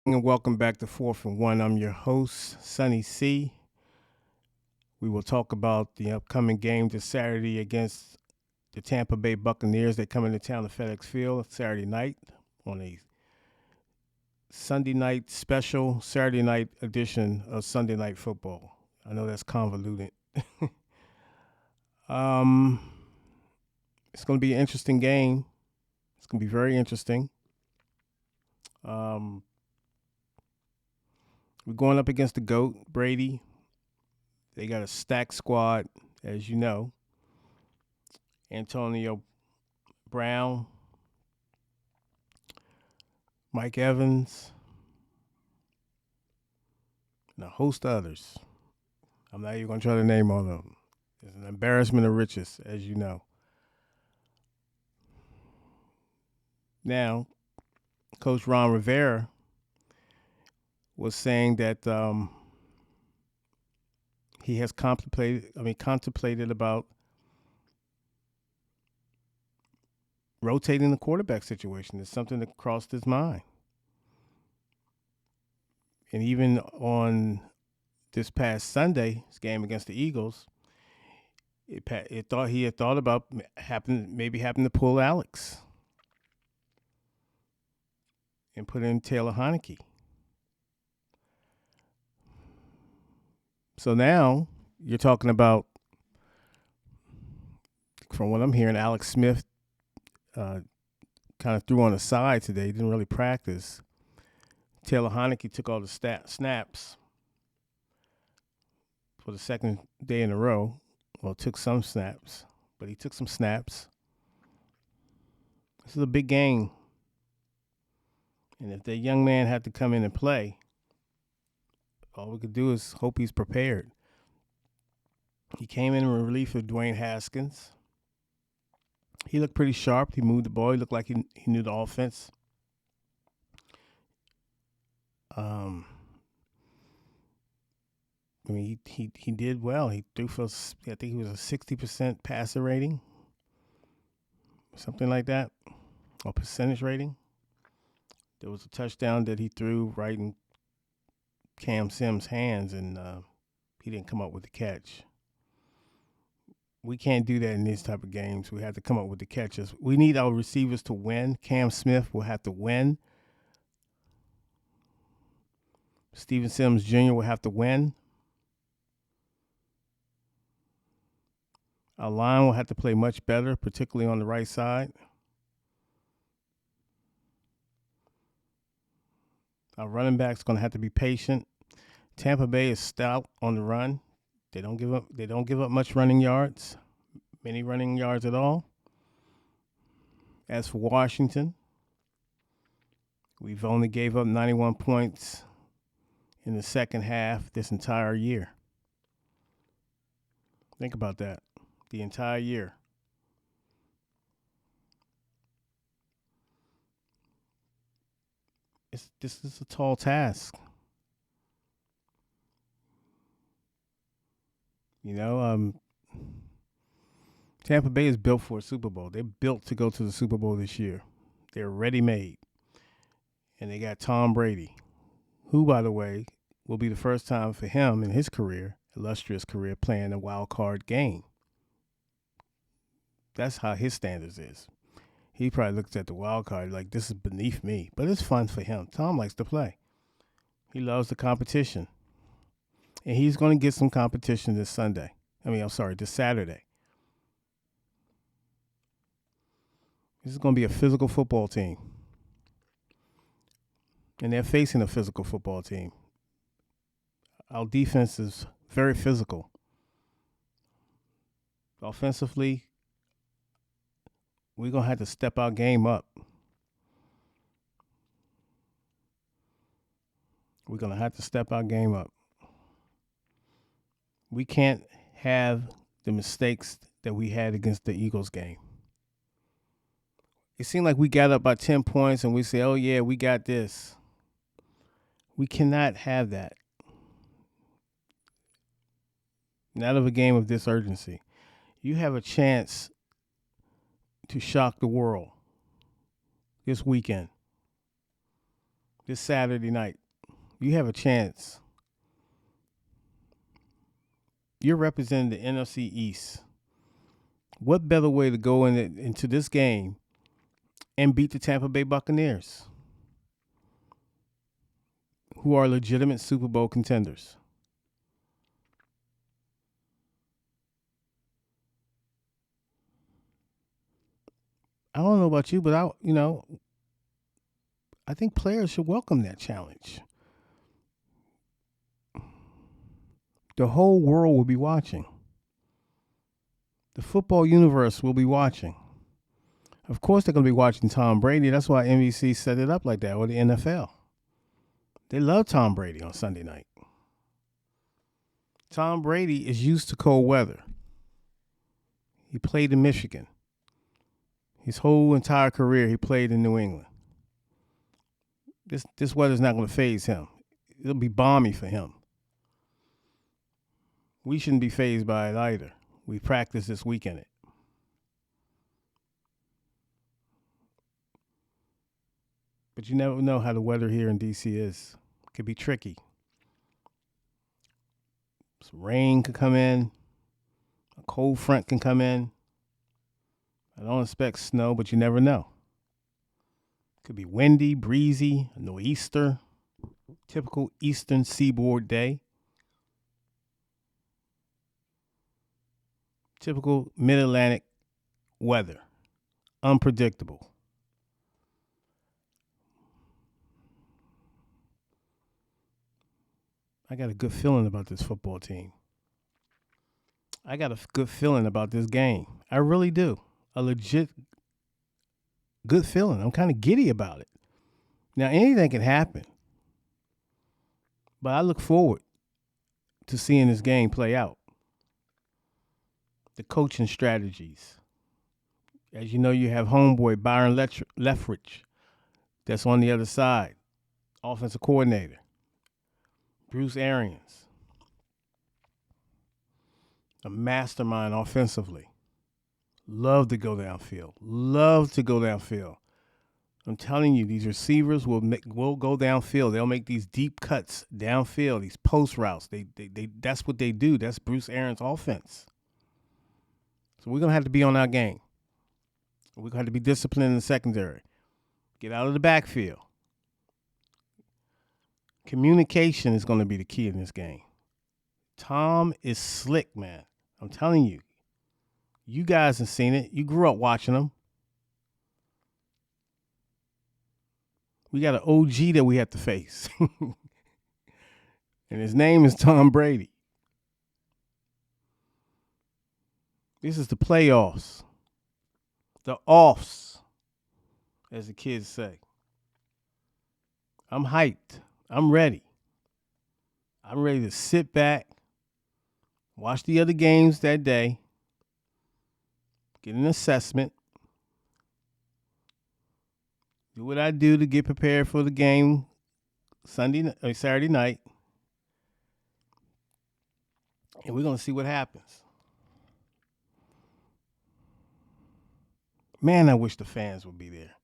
And welcome back to Fourth and One. I'm your host, Sunny C. We will talk about the upcoming game this Saturday against the Tampa Bay Buccaneers. They come into town to FedEx Field Saturday night on a Sunday night special, Saturday night edition of Sunday Night Football. I know that's convoluted. um, it's going to be an interesting game. It's going to be very interesting. Um, we're going up against the GOAT, Brady. They got a stacked squad, as you know. Antonio Brown, Mike Evans, and a host of others. I'm not even going to try to name all of them. It's an embarrassment of riches, as you know. Now, Coach Ron Rivera was saying that he has contemplated about rotating the quarterback situation. It's something that crossed his mind. And even on this past Sunday's game against the Eagles, it thought he had thought about maybe having to pull Alex and put in Taylor Heineke. So now you're talking about, from what I'm hearing, Alex Smith kind of threw on the side today. Didn't really practice. Taylor Heineke took all the snaps for the second day in a row. Well, took some snaps, but he took some snaps. This is a big game. And if that young man had to come in and play, all we could do is hope he's prepared. He came in relief of Dwayne Haskins. He looked pretty sharp. He moved the ball. He looked like he knew the offense. I mean, he did well. He threw for, I think he was a 60% passer rating, something like that, or percentage rating. There was a touchdown that he threw right in Cam Sims' hands, and he didn't come up with the catch. We can't do that in these type of games. We have to come up with the catches. We need our receivers to win. Cam Smith will have to win. Steven Sims Jr. will have to win. Our line will have to play much better, particularly on the right side. Our running back's going to have to be patient. Tampa Bay is stout on the run. They don't give up. They don't give up much running yards, many running yards at all. As for Washington, we've only gave up 91 points in the second half this entire year. Think about that. The entire year. This is a tall task. You know, Tampa Bay is built for a Super Bowl. They're built to go to the Super Bowl this year. They're ready made. And they got Tom Brady, who, by the way, will be the first time for him in his career, illustrious career, playing a wild card game. That's how his standards is. He probably looks at the wild card like this is beneath me, but it's fun for him. Tom likes to play. He loves the competition. And he's going to get some competition this this Saturday. This is going to be a physical football team. And they're facing a physical football team. Our defense is very physical. Offensively, we're going to have to step our game up. We're going to have to step our game up. We can't have the mistakes that we had against the Eagles game. It seemed like we got up by 10 points and we say, oh, yeah, we got this. We cannot have that. Not of a game of this urgency. You have a chance to shock the world this weekend. this Saturday night. You have a chance. You're representing the NFC East. What better way to go into this game and beat the Tampa Bay Buccaneers, who are legitimate Super Bowl contenders? I don't know about you, but I think players should welcome that challenge. The whole world will be watching. The football universe will be watching. Of course, they're going to be watching Tom Brady. That's why NBC set it up like that, or the NFL. They love Tom Brady on Sunday night. Tom Brady is used to cold weather. He played in Michigan. His whole entire career, he played in New England. This weather's not going to faze him. It'll be balmy for him. We shouldn't be fazed by it either. We practiced this weekend it. But you never know how the weather here in D.C. is. It could be tricky. Some rain could come in. A cold front can come in. I don't expect snow, but you never know. It could be windy, breezy, a nor'easter. Typical eastern seaboard day. Typical mid-Atlantic weather. Unpredictable. I got a good feeling about this football team. I got a good feeling about this game. I really do. A legit good feeling. I'm kind of giddy about it. Now, anything can happen. But I look forward to seeing this game play out. The coaching strategies. As you know, you have homeboy Byron Leftwich that's on the other side, offensive coordinator. Bruce Arians, a mastermind offensively. Love to go downfield. I'm telling you, these receivers will go downfield. They'll make these deep cuts downfield, these post routes. They that's what they do. That's Bruce Arians' offense. So we're gonna have to be on our game. We're gonna have to be disciplined in the secondary. Get out of the backfield. Communication is going to be the key in this game. Tom is slick, man. I'm telling you. You guys have seen it. You grew up watching him. We got an OG that we have to face. And his name is Tom Brady. This is the playoffs. The offs, as the kids say. I'm hyped. I'm ready. I'm ready to sit back, watch the other games that day, get an assessment, do what I do to get prepared for the game Saturday night, and we're going to see what happens. Man, I wish the fans would be there.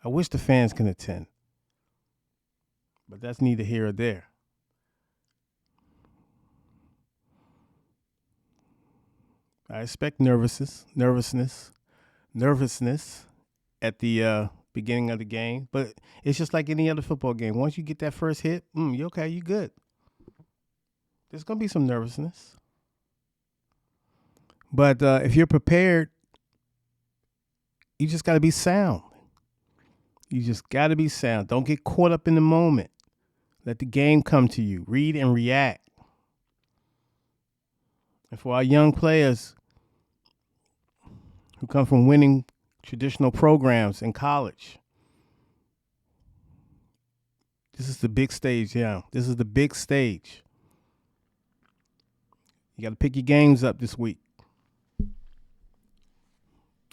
I wish the fans can attend. But that's neither here or there. I expect nervousness at the beginning of the game. But it's just like any other football game. Once you get that first hit, you okay, you good. There's going to be some nervousness. But if you're prepared, you just got to be sound. You just got to be sound. Don't get caught up in the moment. Let the game come to you. Read and react. And for our young players who come from winning traditional programs in college, this is the big stage, yeah. This is the big stage. You got to pick your games up this week.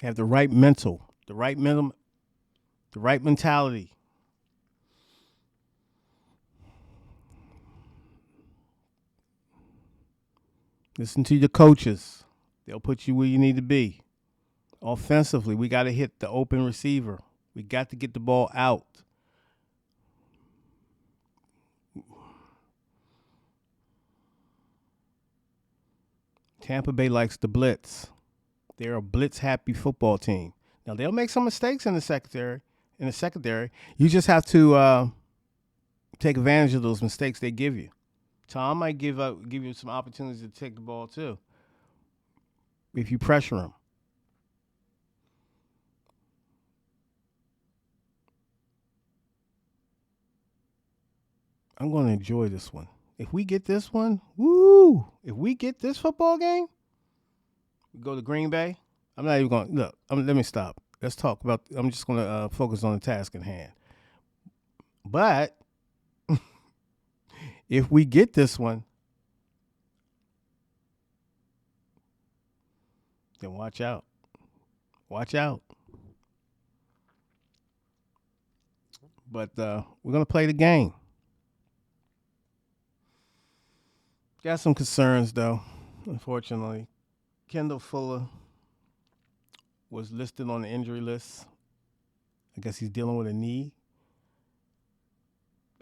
Have the right mentality. Listen to your coaches. They'll put you where you need to be. Offensively, we got to hit the open receiver. We got to get the ball out. Tampa Bay likes to blitz. They're a blitz-happy football team. Now they'll make some mistakes in the secondary. You just have to take advantage of those mistakes they give you. Tom might give you some opportunities to take the ball too if you pressure him. I'm going to enjoy this one. If we get this one, woo! If we get this football game, we go to Green Bay. I'm not even going to look. Let me stop. Let's talk about. I'm just going to focus on the task at hand. But if we get this one, then watch out. Watch out. But we're going to play the game. Got some concerns, though, unfortunately. Kendall Fuller was listed on the injury list. I guess he's dealing with a knee.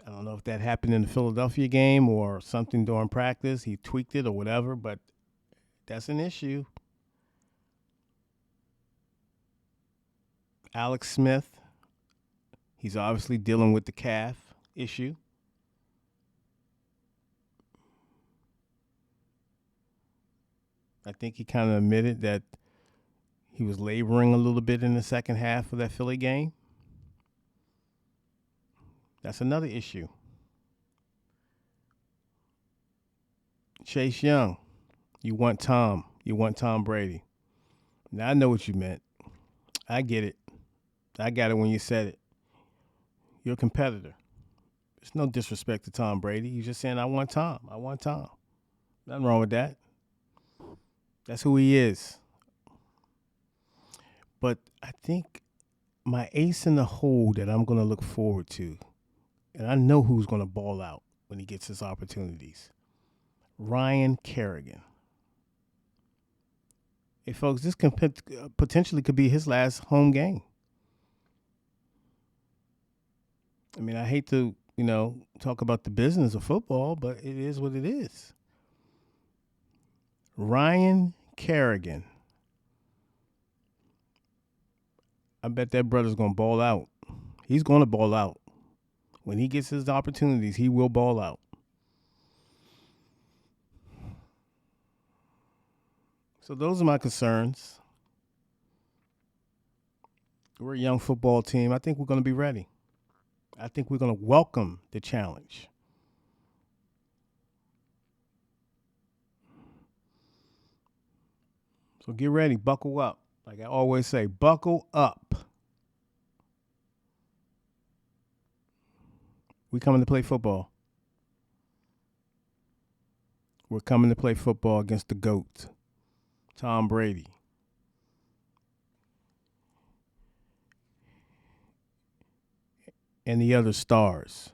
I don't know if that happened in the Philadelphia game or something during practice. He tweaked it or whatever, but that's an issue. Alex Smith, he's obviously dealing with the calf issue. I think he kind of admitted that he was laboring a little bit in the second half of that Philly game. That's another issue. Chase Young, you want Tom Brady. Now I know what you meant. I get it. I got it when you said it. You're a competitor. There's no disrespect to Tom Brady. You're just saying, I want Tom. Nothing wrong with that. That's who he is. But I think my ace in the hole that I'm going to look forward to, and I know who's going to ball out when he gets his opportunities, Ryan Kerrigan. Hey, folks, this can potentially could be his last home game. I mean, I hate to, talk about the business of football, but it is what it is. Ryan Kerrigan. I bet that brother's going to ball out. He's going to ball out. When he gets his opportunities, he will ball out. So those are my concerns. We're a young football team. I think we're going to be ready. I think we're going to welcome the challenge. So get ready. Buckle up. Like I always say, buckle up. We coming to play football. We're coming to play football against the GOAT, Tom Brady. And the other stars.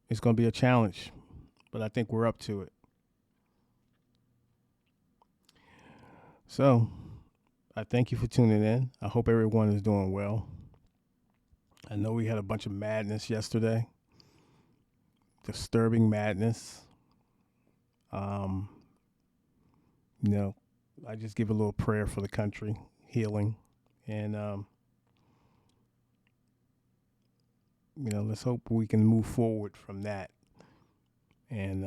It's going to be a challenge, but I think we're up to it. So, I thank you for tuning in. I hope everyone is doing well. I know we had a bunch of madness yesterday. Disturbing madness. I just give a little prayer for the country, healing, and let's hope we can move forward from that and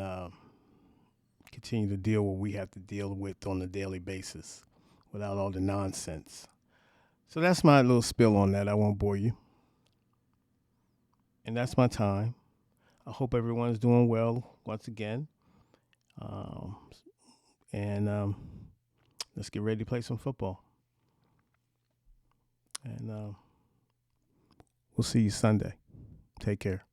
continue to deal with what we have to deal with on a daily basis without all the nonsense. So that's my little spill on that. I won't bore you. And that's my time. I hope everyone's doing well once again. And let's get ready to play some football. And we'll see you Sunday. Take care.